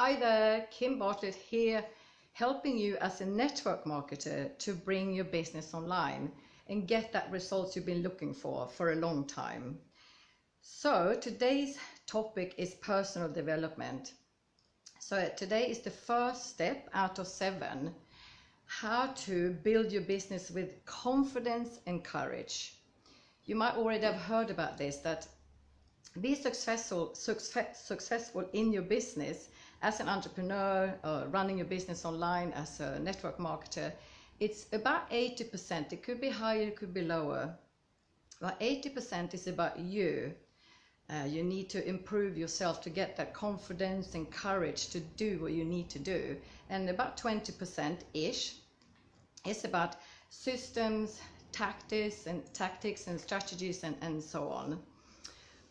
Hi there, Kim Bartlett here, helping you as a network marketer to bring your business online and get that results you've been looking for a long time. So today's topic is personal development. So today is the first step out of 7, how to build your business with confidence and courage. You might already have heard about this, that be successful in your business as an entrepreneur, running your business online as a network marketer. It's about 80%. It could be higher, it could be lower. But 80% is about you. You need to improve yourself to get that confidence and courage to do what you need to do. And about 20%-ish is about systems, tactics and strategies and so on.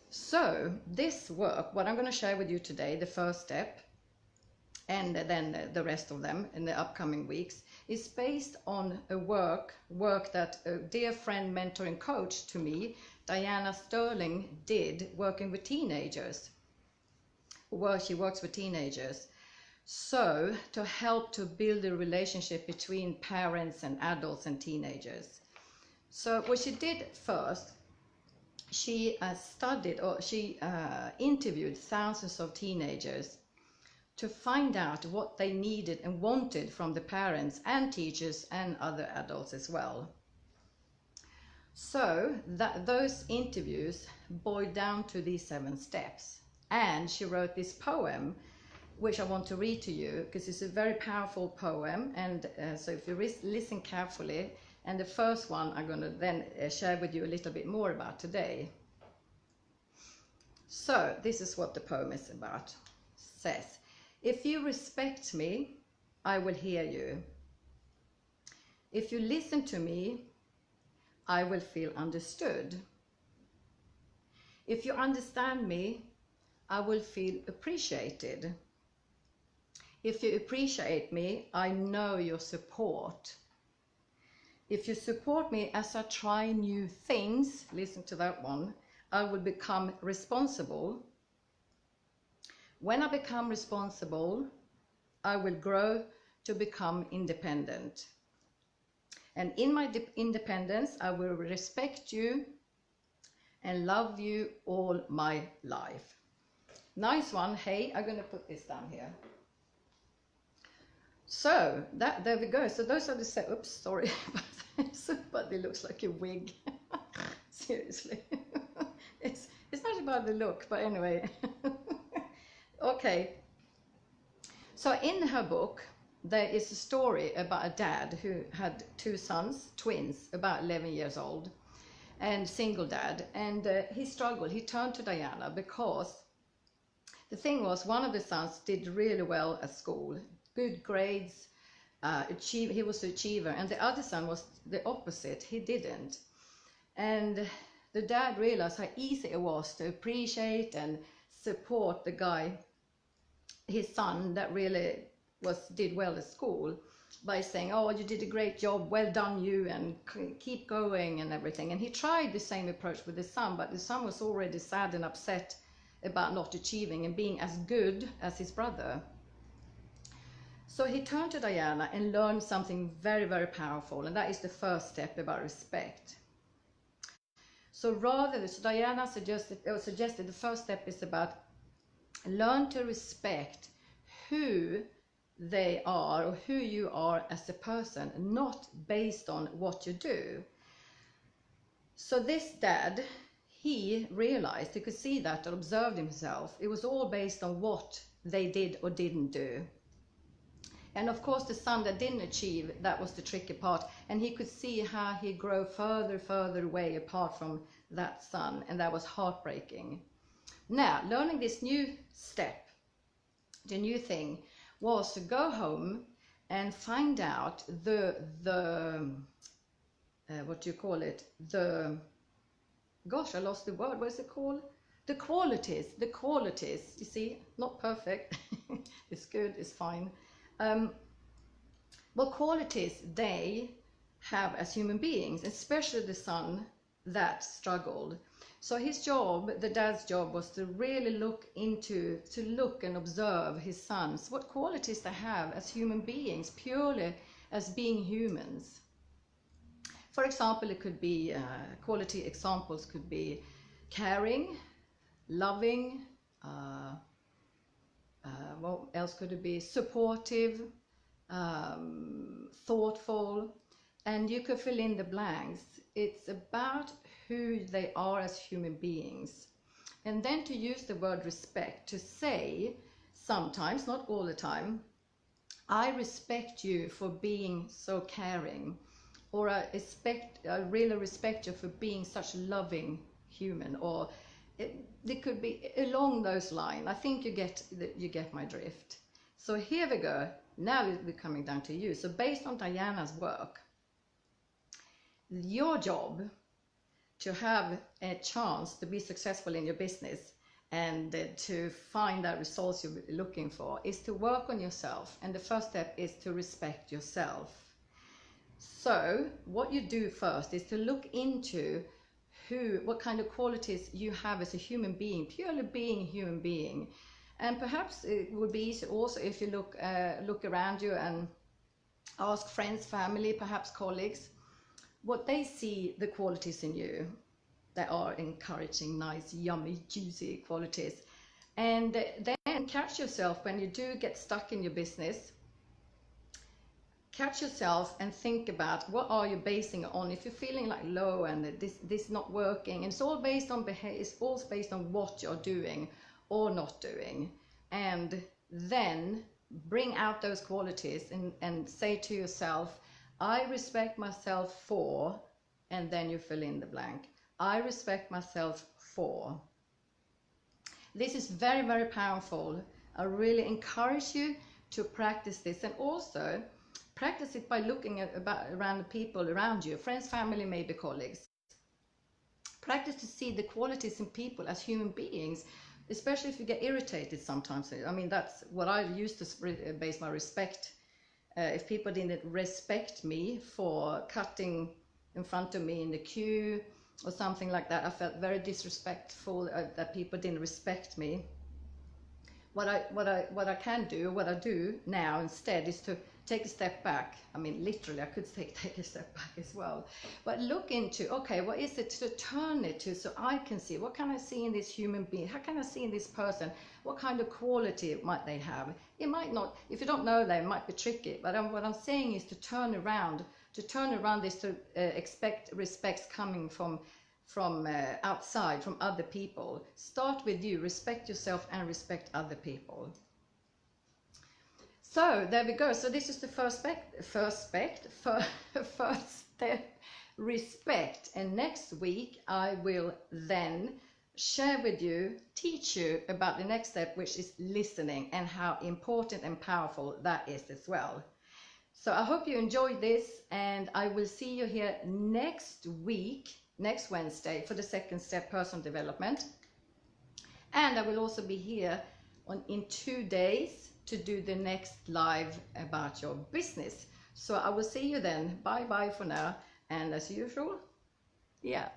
So this work, what I'm going to share with you today, the first step, and then the rest of them in the upcoming weeks, is based on a work that a dear friend, mentor and coach to me, Diana Sterling, did working with teenagers. Well, she works with teenagers. So to help to build a relationship between parents and adults and teenagers. So what she did first, she interviewed thousands of teenagers to find out what they needed and wanted from the parents and teachers and other adults as well. So those interviews boiled down to these 7 steps. And she wrote this poem, which I want to read to you because it's a very powerful poem. And so if you listen carefully, and the first one I'm going to then share with you a little bit more about today. So this is what the poem is about. It says, if you respect me, I will hear you. If you listen to me, I will feel understood. If you understand me, I will feel appreciated. If you appreciate me, I know your support. If you support me as I try new things, listen to that one, I will become responsible. When I become responsible, I will grow to become independent. And in my independence, I will respect you and love you all my life. Nice one. Hey, I'm going to put this down here. So there we go. So those are the oops, sorry, but it looks like a wig. Seriously, it's not about the look, but anyway. Okay. So in her book, there is a story about a dad who had 2 sons, twins, about 11 years old, and single dad. And he struggled. He turned to Diana because the thing was, one of the sons did really well at school. Good grades, he was the achiever, and the other son was the opposite, he didn't. And the dad realized how easy it was to appreciate and support the guy, his son, that really did well at school, by saying, oh, you did a great job, well done you, and keep going and everything. And he tried the same approach with his son, but the son was already sad and upset about not achieving and being as good as his brother. So he turned to Diana and learned something very, very powerful, and that is the first step about respect. So Diana suggested the first step is about learn to respect who they are or who you are as a person, not based on what you do. So this dad, he realized, he could see that and observed himself, it was all based on what they did or didn't do. And of course the son that didn't achieve, that was the tricky part, and he could see how he grew further away apart from that son, and that was heartbreaking. Now, learning this new step, the new thing, was to go home and find out what do you call it? Gosh, I lost the word. What is it called? The qualities, you see, not perfect. It's good, it's fine. What qualities they have as human beings, especially the son that struggled. So his job, the dad's job, was to really look and observe his sons, what qualities they have as human beings, purely as being humans. For example, it could be, quality examples could be caring, loving, what else could it be? Supportive, thoughtful, and you could fill in the blanks. It's about who they are as human beings. And then to use the word respect, to say sometimes, not all the time, I respect you for being so caring, or I really respect you for being such a loving human, or it could be along those lines. I think you get my drift. So here we go. Now we're coming down to you. So based on Diana's work, your job to have a chance to be successful in your business and to find the results you're looking for is to work on yourself. And the first step is to respect yourself. So what you do first is to look into what kind of qualities you have as a human being, purely being a human being. And perhaps it would be easy also if you look around you and ask friends, family, perhaps colleagues, what they see the qualities in you that are encouraging, nice, yummy, juicy qualities. And then catch yourself when you do get stuck in your business. Catch yourself and think about what are you basing it on. If you're feeling like low and this not working, and it's all based on behavior, it's all based on what you're doing or not doing. And then bring out those qualities and say to yourself, I respect myself for, and then you fill in the blank. I respect myself for. This is very, very powerful. I really encourage you to practice this, and also practice it by looking around the people around you, friends, family, maybe colleagues. Practice to see the qualities in people as human beings, especially if you get irritated sometimes. I mean, that's what I used to base my respect. If people didn't respect me for cutting in front of me in the queue or something like that, I felt very disrespectful that people didn't respect me. What I do now instead is to take a step back. I mean, literally, I could take a step back as well. But look into, okay, what is it to turn it to, so I can see, what can I see in this human being? How can I see in this person? What kind of quality might they have? It might not, if you don't know them, it might be tricky. But what I'm saying is to turn around this, to expect respect coming from outside, from other people. Start with you, respect yourself and respect other people. So there we go. So this is the first step, respect. And next week I will then share with you, teach you about the next step, which is listening, and how important and powerful that is as well. So I hope you enjoyed this, and I will see you here next week, next Wednesday, for the second step, personal development. And I will also be here in 2 days to do the next live about your business. So I will see you then. Bye bye for now. And as usual, yeah.